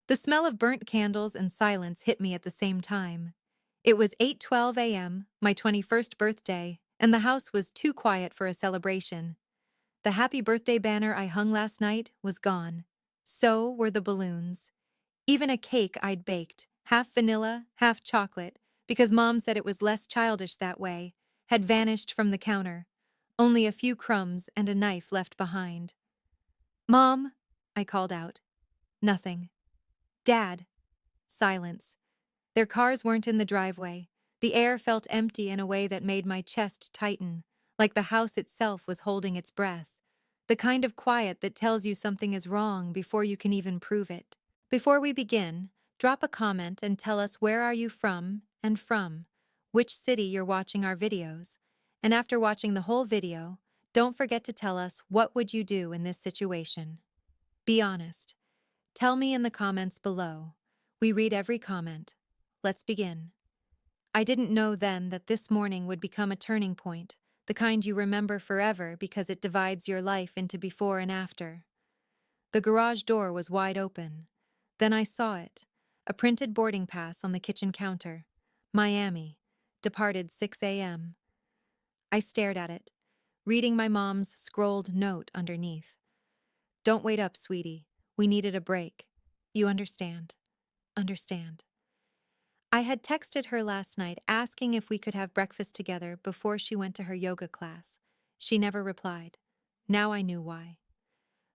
The smell of burnt candles and silence hit me at the same time. It was 8:12 a.m., my 21st birthday, and the house was too quiet for a celebration. The happy birthday banner I hung last night was gone. So were the balloons. Even a cake I'd baked, half vanilla, half chocolate, because Mom said it was less childish that way, had vanished from the counter. Only a few crumbs and a knife left behind. "Mom," I called out. Nothing. "Dad." Silence. Their cars weren't in the driveway. The air felt empty in a way that made my chest tighten, like the house itself was holding its breath. The kind of quiet that tells you something is wrong before you can even prove it. Before we begin, drop a comment and tell us where are you from and from, which city you're watching our videos. And after watching the whole video, don't forget to tell us what would you do in this situation. Be honest. Tell me in the comments below. We read every comment. Let's begin. I didn't know then that this morning would become a turning point, the kind you remember forever because it divides your life into before and after. The garage door was wide open. Then I saw it, a printed boarding pass on the kitchen counter. Miami, departed 6 a.m. I stared at it, reading my mom's scrolled note underneath. "Don't wait up, sweetie. We needed a break. You understand. Understand." I had texted her last night asking if we could have breakfast together before she went to her yoga class. She never replied. Now I knew why.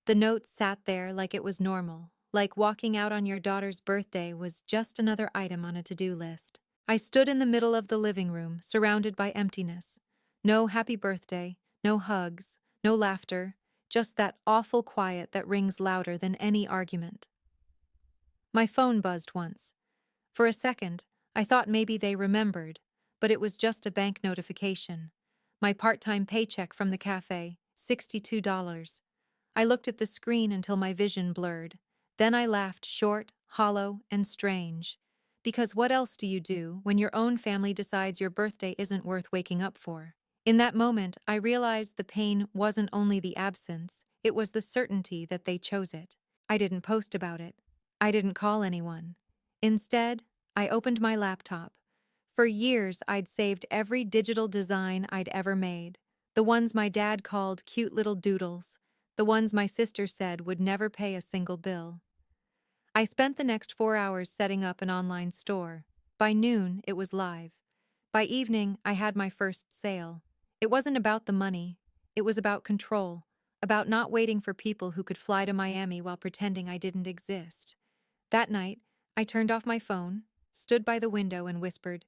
The note sat there like it was normal, like walking out on your daughter's birthday was just another item on a to-do list. I stood in the middle of the living room, surrounded by emptiness. No happy birthday, no hugs, no laughter, just that awful quiet that rings louder than any argument. My phone buzzed once. For a second, I thought maybe they remembered, but it was just a bank notification. My part-time paycheck from the cafe, $62. I looked at the screen until my vision blurred. Then I laughed short, hollow, and strange. Because what else do you do when your own family decides your birthday isn't worth waking up for? In that moment, I realized the pain wasn't only the absence, it was the certainty that they chose it. I didn't post about it. I didn't call anyone. Instead, I opened my laptop. For years, I'd saved every digital design I'd ever made. The ones my dad called cute little doodles. The ones my sister said would never pay a single bill. I spent the next 4 hours setting up an online store. By noon, it was live. By evening, I had my first sale. It wasn't about the money. It was about control. About not waiting for people who could fly to Miami while pretending I didn't exist. That night, I turned off my phone, stood by the window and whispered,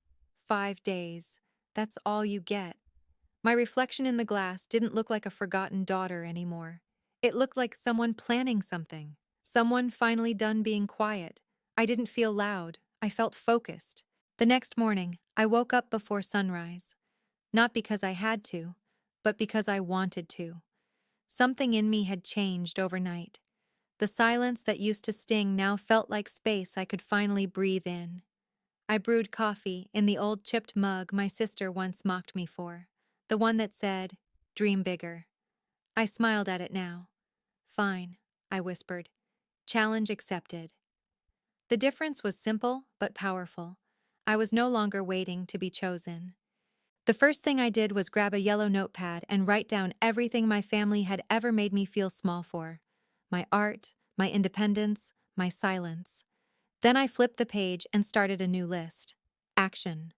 5 days. That's all you get. My reflection in the glass didn't look like a forgotten daughter anymore. It looked like someone planning something. Someone finally done being quiet. I didn't feel loud. I felt focused. The next morning, I woke up before sunrise. Not because I had to, but because I wanted to. Something in me had changed overnight. The silence that used to sting now felt like space I could finally breathe in. I brewed coffee in the old chipped mug my sister once mocked me for, the one that said, "Dream bigger." I smiled at it now. "Fine," I whispered. "Challenge accepted." The difference was simple but powerful. I was no longer waiting to be chosen. The first thing I did was grab a yellow notepad and write down everything my family had ever made me feel small for. My art, my independence, my silence. Then I flipped the page and started a new list. Action.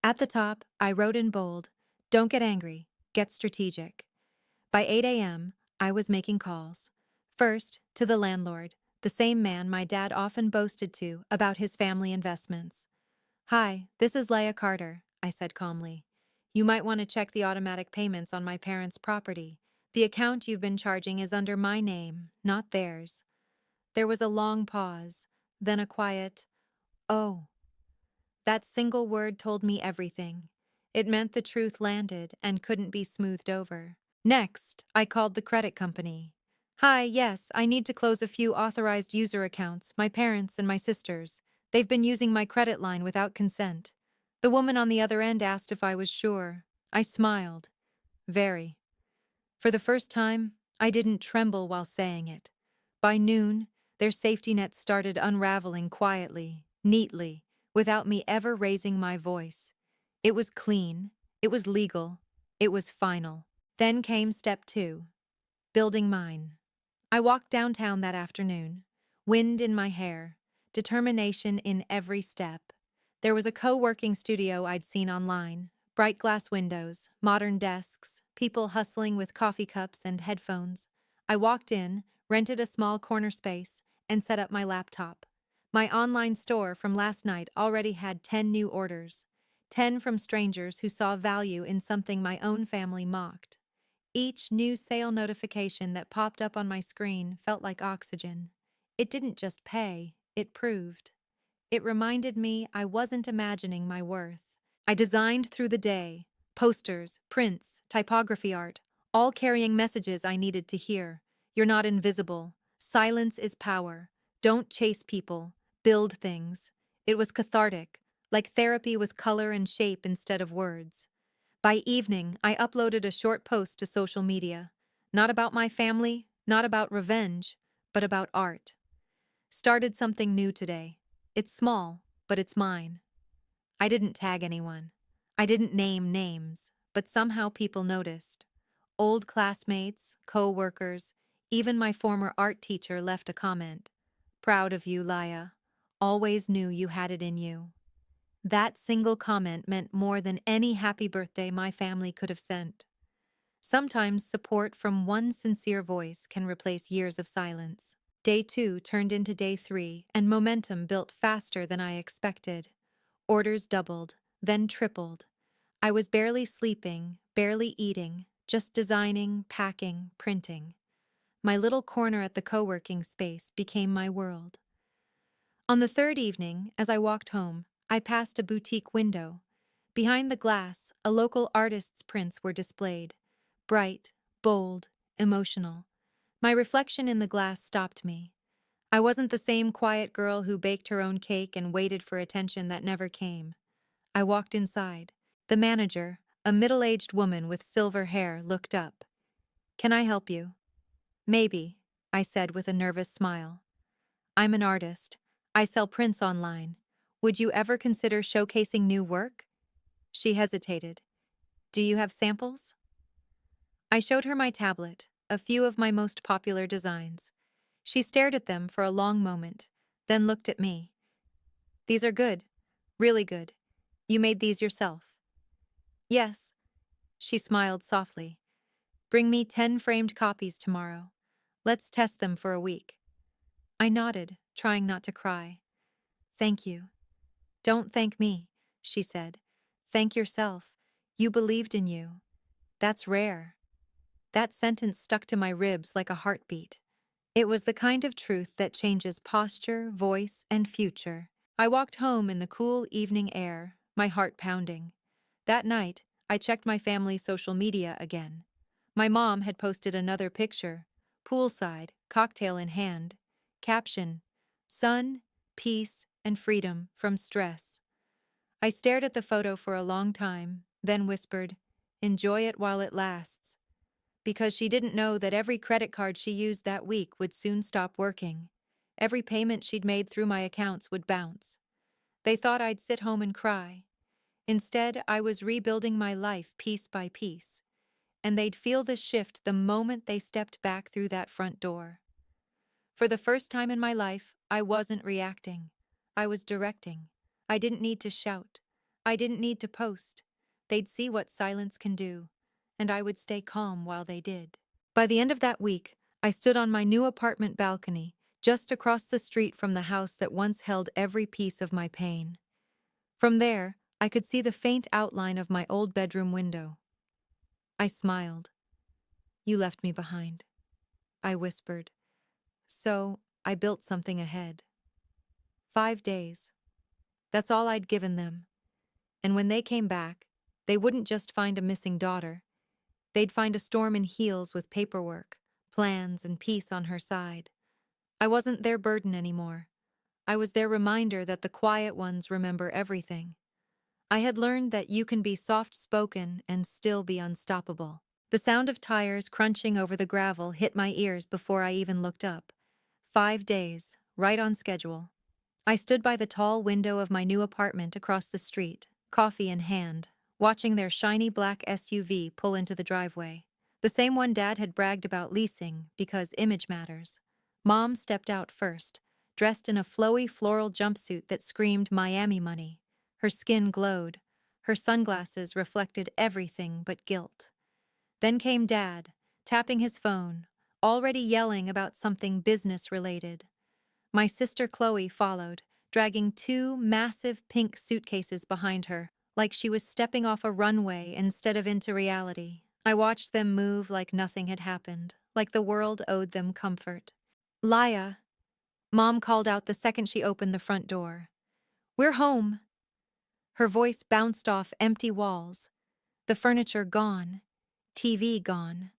At the top, I wrote in bold, "Don't get angry, get strategic." By 8 a.m., I was making calls. First, to the landlord, the same man my dad often boasted to about his family investments. "Hi, this is Leah Carter," I said calmly. "You might want to check the automatic payments on my parents' property. The account you've been charging is under my name, not theirs." There was a long pause, then a quiet, "Oh." That single word told me everything. It meant the truth landed and couldn't be smoothed over. Next, I called the credit company. "Hi, yes, I need to close a few authorized user accounts, my parents and my sister's. They've been using my credit line without consent." The woman on the other end asked if I was sure. I smiled. Very. For the first time, I didn't tremble while saying it. By noon, Their safety nets started unraveling quietly, neatly, without me ever raising my voice. It was clean, it was legal, it was final. Then came step two, building mine. I walked downtown that afternoon, wind in my hair, determination in every step. There was a co-working studio I'd seen online, bright glass windows, modern desks, people hustling with coffee cups and headphones. I walked in, rented a small corner space, and set up my laptop. My online store from last night already had 10 new orders, 10 from strangers who saw value in something my own family mocked. Each new sale notification that popped up on my screen felt like oxygen. It didn't just pay, it proved. It reminded me I wasn't imagining my worth. I designed through the day, posters, prints, typography art, all carrying messages I needed to hear. You're not invisible. Silence is power. Don't chase people. Build things. It was cathartic, like therapy with color and shape instead of words. By evening, I uploaded a short post to social media. Not about my family, not about revenge, but about art. Started something new today. It's small, but it's mine. I didn't tag anyone. I didn't name names, but somehow people noticed. Old classmates, co-workers, even my former art teacher left a comment. Proud of you, Laya. Always knew you had it in you. That single comment meant more than any happy birthday my family could have sent. Sometimes support from one sincere voice can replace years of silence. Day 2 turned into day 3, and momentum built faster than I expected. Orders doubled, then tripled. I was barely sleeping, barely eating, just designing, packing, printing. My little corner at the co-working space became my world. On the third evening, as I walked home, I passed a boutique window. Behind the glass, a local artist's prints were displayed. Bright, bold, emotional. My reflection in the glass stopped me. I wasn't the same quiet girl who baked her own cake and waited for attention that never came. I walked inside. The manager, a middle-aged woman with silver hair, looked up. "Can I help you?" "Maybe," I said with a nervous smile. "I'm an artist. I sell prints online. Would you ever consider showcasing new work?" She hesitated. "Do you have samples?" I showed her my tablet, a few of my most popular designs. She stared at them for a long moment, then looked at me. "These are good. Really good. You made these yourself?" "Yes." She smiled softly. "Bring me 10 framed copies tomorrow. Let's test them for a week." I nodded, trying not to cry. "Thank you." "Don't thank me," she said. "Thank yourself. You believed in you. That's rare." That sentence stuck to my ribs like a heartbeat. It was the kind of truth that changes posture, voice, and future. I walked home in the cool evening air, my heart pounding. That night, I checked my family's social media again. My mom had posted another picture, poolside, cocktail in hand. Caption: "Sun, peace, and freedom from stress." I stared at the photo for a long time, then whispered, "Enjoy it while it lasts." Because she didn't know that every credit card she used that week would soon stop working. Every payment she'd made through my accounts would bounce. They thought I'd sit home and cry. Instead, I was rebuilding my life piece by piece. And they'd feel the shift the moment they stepped back through that front door. For the first time in my life, I wasn't reacting. I was directing. I didn't need to shout. I didn't need to post. They'd see what silence can do, and I would stay calm while they did. By the end of that week, I stood on my new apartment balcony, just across the street from the house that once held every piece of my pain. From there, I could see the faint outline of my old bedroom window. I smiled. "You left me behind," I whispered. So, I built something ahead. 5 days. That's all I'd given them. And when they came back, they wouldn't just find a missing daughter. They'd find a storm in heels with paperwork, plans, and peace on her side. I wasn't their burden anymore. I was their reminder that the quiet ones remember everything. I had learned that you can be soft-spoken and still be unstoppable. The sound of tires crunching over the gravel hit my ears before I even looked up. 5 days, right on schedule. I stood by the tall window of my new apartment across the street, coffee in hand, watching their shiny black SUV pull into the driveway. The same one Dad had bragged about leasing because image matters. Mom stepped out first, dressed in a flowy floral jumpsuit that screamed Miami money. Her skin glowed. Her sunglasses reflected everything but guilt. Then came Dad, tapping his phone, already yelling about something business-related. My sister Chloe followed, dragging 2 massive pink suitcases behind her, like she was stepping off a runway instead of into reality. I watched them move like nothing had happened, like the world owed them comfort. Laya, Mom called out the second she opened the front door. We're home. Her voice bounced off empty walls. The furniture gone. TV gone.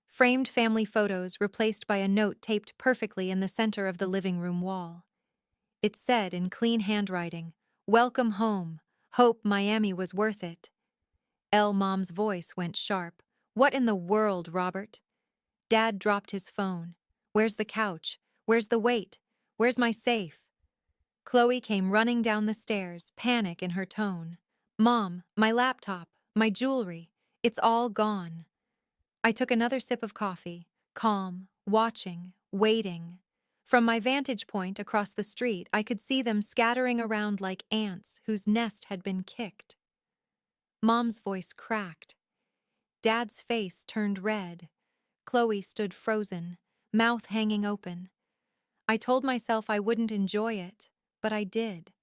Framed family photos replaced by a note taped perfectly in the center of the living room wall. It said in clean handwriting, "Welcome home. Hope Miami was worth it." Mom's voice went sharp. "What in the world, Robert?" Dad dropped his phone. "Where's the couch? Where's the weight? Where's my safe?" Chloe came running down the stairs, panic in her tone. "Mom, my laptop, my jewelry, it's all gone." I took another sip of coffee, calm, watching, waiting. From my vantage point across the street, I could see them scattering around like ants whose nest had been kicked. Mom's voice cracked. Dad's face turned red. Chloe stood frozen, mouth hanging open. I told myself I wouldn't enjoy it, but I did.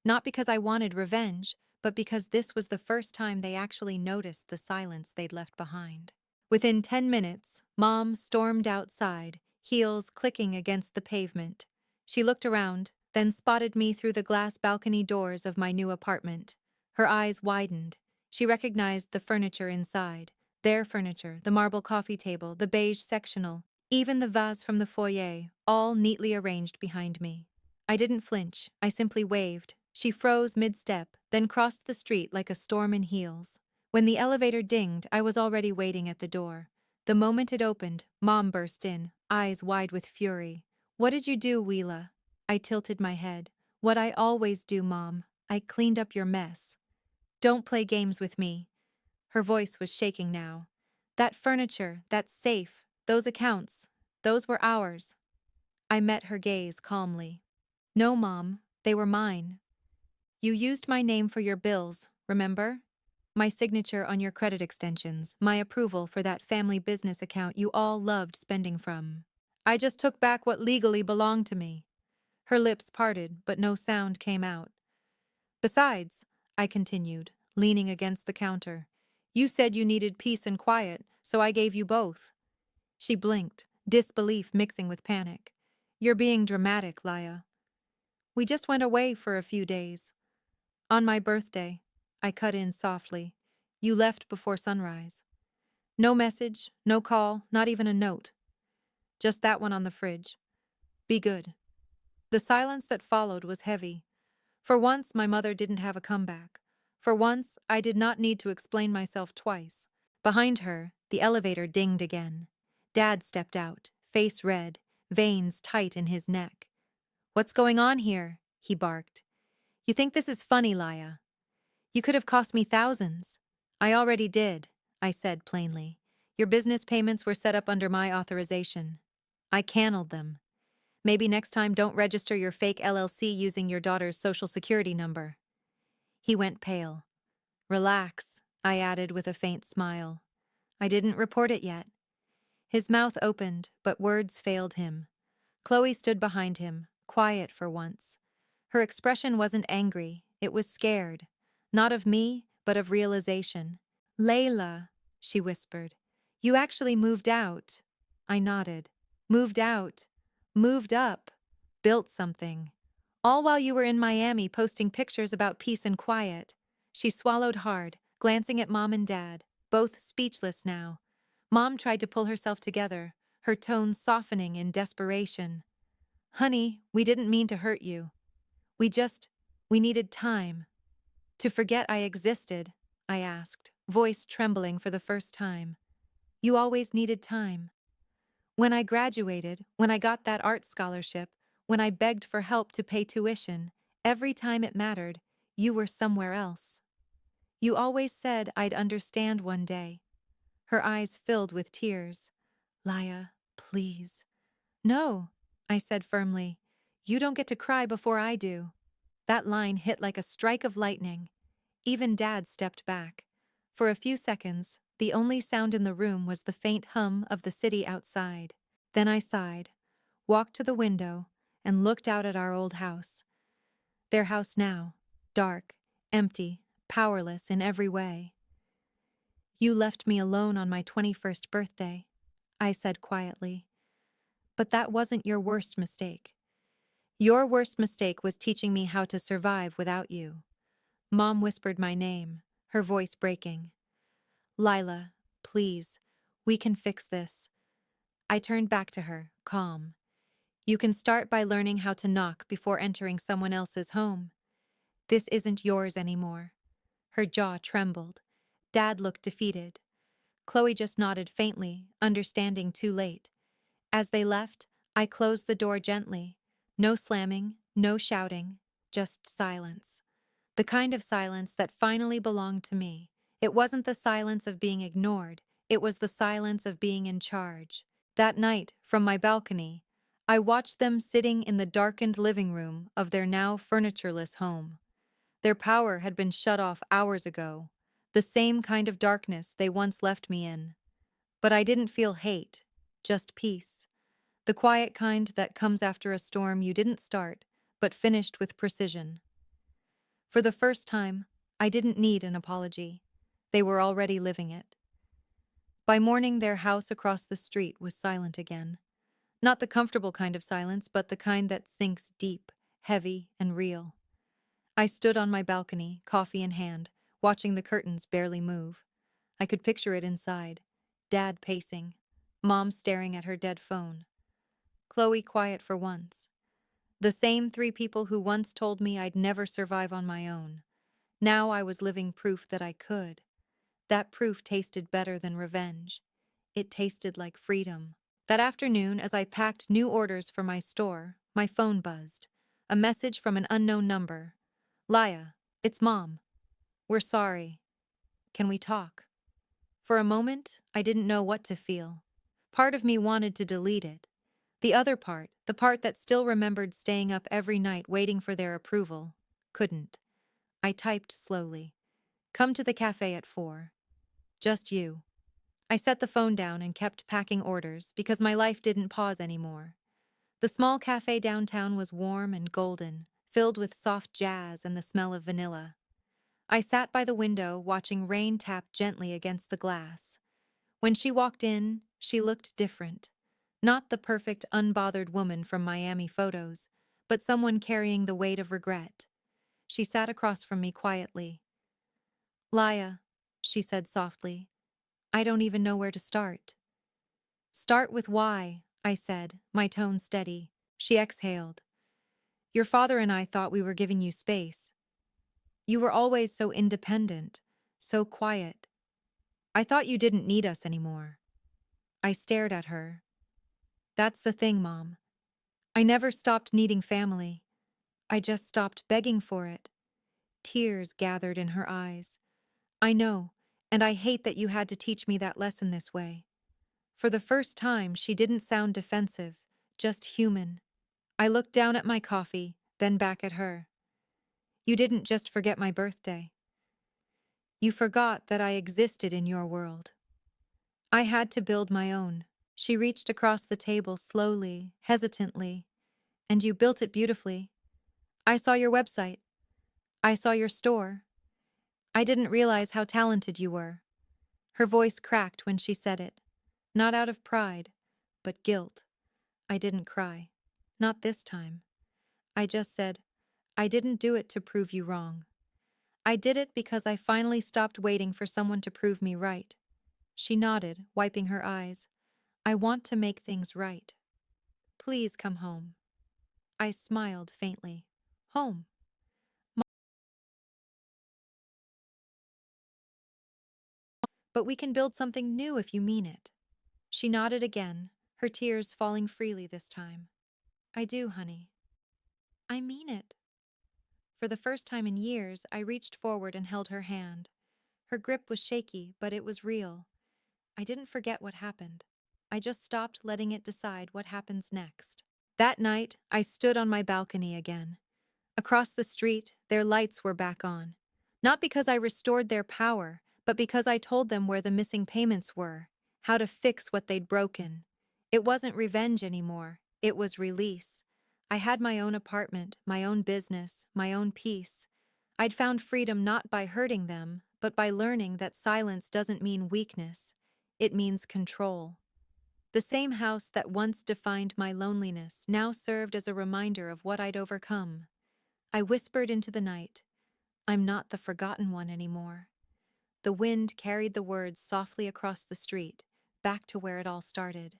Not because I wanted revenge, but because this was the first time they actually noticed the silence they'd left behind. Within 10 minutes, Mom stormed outside, heels clicking against the pavement. She looked around, then spotted me through the glass balcony doors of my new apartment. Her eyes widened. She recognized the furniture inside. Their furniture, the marble coffee table, the beige sectional, even the vase from the foyer, all neatly arranged behind me. I didn't flinch. I simply waved. She froze mid-step, then crossed the street like a storm in heels. When the elevator dinged, I was already waiting at the door. The moment it opened, Mom burst in, eyes wide with fury. "What did you do, Wheela?" I tilted my head. "What I always do, Mom. I cleaned up your mess." "Don't play games with me." Her voice was shaking now. "That furniture, that safe, those accounts, those were ours." I met her gaze calmly. "No, Mom, they were mine. You used my name for your bills, remember? My signature on your credit extensions, my approval for that family business account you all loved spending from. I just took back what legally belonged to me." Her lips parted, but no sound came out. "Besides," I continued, leaning against the counter, "you said you needed peace and quiet, so I gave you both." She blinked, disbelief mixing with panic. "You're being dramatic, Laya." "We just went away for a few days." "On my birthday," I cut in softly. "You left before sunrise. No message, no call, not even a note. Just that one on the fridge. Be good." The silence that followed was heavy. For once, my mother didn't have a comeback. For once, I did not need to explain myself twice. Behind her, the elevator dinged again. Dad stepped out, face red, veins tight in his neck. "What's going on here?" he barked. "You think this is funny, Laya? You could have cost me thousands." "I already did," I said plainly. "Your business payments were set up under my authorization. I canned them. Maybe next time don't register your fake LLC using your daughter's social security number." He went pale. "Relax," I added with a faint smile. "I didn't report it yet." His mouth opened, but words failed him. Chloe stood behind him, quiet for once. Her expression wasn't angry, it was scared. Not of me, but of realization. "Layla," she whispered, "you actually moved out." I nodded. "Moved out. Moved up. Built something. All while you were in Miami posting pictures about peace and quiet." She swallowed hard, glancing at Mom and Dad, both speechless now. Mom tried to pull herself together, her tone softening in desperation. "Honey, we didn't mean to hurt you. We needed time." "To forget I existed?" I asked, voice trembling for the first time. "You always needed time." When I graduated, when I got that art scholarship, when I begged for help to pay tuition, every time it mattered, you were somewhere else. You always said I'd understand one day. Her eyes filled with tears. Laya, please. No, I said firmly. You don't get to cry before I do. That line hit like a strike of lightning. Even Dad stepped back. For a few seconds, the only sound in the room was the faint hum of the city outside. Then I sighed, walked to the window, and looked out at our old house. Their house now, dark, empty, powerless in every way. You left me alone on my 21st birthday, I said quietly. But that wasn't your worst mistake. Your worst mistake was teaching me how to survive without you. Mom whispered my name, her voice breaking. Lila, please, we can fix this. I turned back to her, calm. You can start by learning how to knock before entering someone else's home. This isn't yours anymore. Her jaw trembled. Dad looked defeated. Chloe just nodded faintly, understanding too late. As they left, I closed the door gently. No slamming, no shouting, just silence. The kind of silence that finally belonged to me. It wasn't the silence of being ignored, it was the silence of being in charge. That night, from my balcony, I watched them sitting in the darkened living room of their now furnitureless home. Their power had been shut off hours ago, the same kind of darkness they once left me in. But I didn't feel hate, just peace. The quiet kind that comes after a storm you didn't start, but finished with precision. For the first time, I didn't need an apology. They were already living it. By morning, their house across the street was silent again. Not the comfortable kind of silence, but the kind that sinks deep, heavy, and real. I stood on my balcony, coffee in hand, watching the curtains barely move. I could picture it inside. Dad pacing, Mom staring at her dead phone. Chloe quiet for once. The same three people who once told me I'd never survive on my own. Now I was living proof that I could. That proof tasted better than revenge. It tasted like freedom. That afternoon, as I packed new orders for my store, my phone buzzed. A message from an unknown number. Laya, it's Mom. We're sorry. Can we talk? For a moment, I didn't know what to feel. Part of me wanted to delete it. The other part, the part that still remembered staying up every night waiting for their approval, couldn't. I typed slowly. Come to the cafe at 4. Just you. I set the phone down and kept packing orders because my life didn't pause anymore. The small cafe downtown was warm and golden, filled with soft jazz and the smell of vanilla. I sat by the window watching rain tap gently against the glass. When she walked in, she looked different. Not the perfect, unbothered woman from Miami photos, but someone carrying the weight of regret. She sat across from me quietly. Laya, she said softly, I don't even know where to start. Start with why, I said, my tone steady. She exhaled. Your father and I thought we were giving you space. You were always so independent, so quiet. I thought you didn't need us anymore. I stared at her. That's the thing, Mom. I never stopped needing family. I just stopped begging for it. Tears gathered in her eyes. I know, and I hate that you had to teach me that lesson this way. For the first time, she didn't sound defensive, just human. I looked down at my coffee, then back at her. You didn't just forget my birthday. You forgot that I existed in your world. I had to build my own. She reached across the table slowly, hesitantly, and you built it beautifully. I saw your website. I saw your store. I didn't realize how talented you were. Her voice cracked when she said it. Not out of pride, but guilt. I didn't cry. Not this time. I just said, I didn't do it to prove you wrong. I did it because I finally stopped waiting for someone to prove me right. She nodded, wiping her eyes. I want to make things right. Please come home. I smiled faintly. Home. But we can build something new if you mean it. She nodded again, her tears falling freely this time. I do, honey. I mean it. For the first time in years, I reached forward and held her hand. Her grip was shaky, but it was real. I didn't forget what happened. I just stopped letting it decide what happens next. That night, I stood on my balcony again. Across the street, their lights were back on. Not because I restored their power, but because I told them where the missing payments were, how to fix what they'd broken. It wasn't revenge anymore, it was release. I had my own apartment, my own business, my own peace. I'd found freedom not by hurting them, but by learning that silence doesn't mean weakness. It means control. The same house that once defined my loneliness now served as a reminder of what I'd overcome. I whispered into the night, I'm not the forgotten one anymore. The wind carried the words softly across the street, back to where it all started.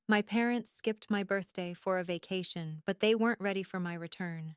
My parents skipped my birthday for a vacation, but they weren't ready for my return.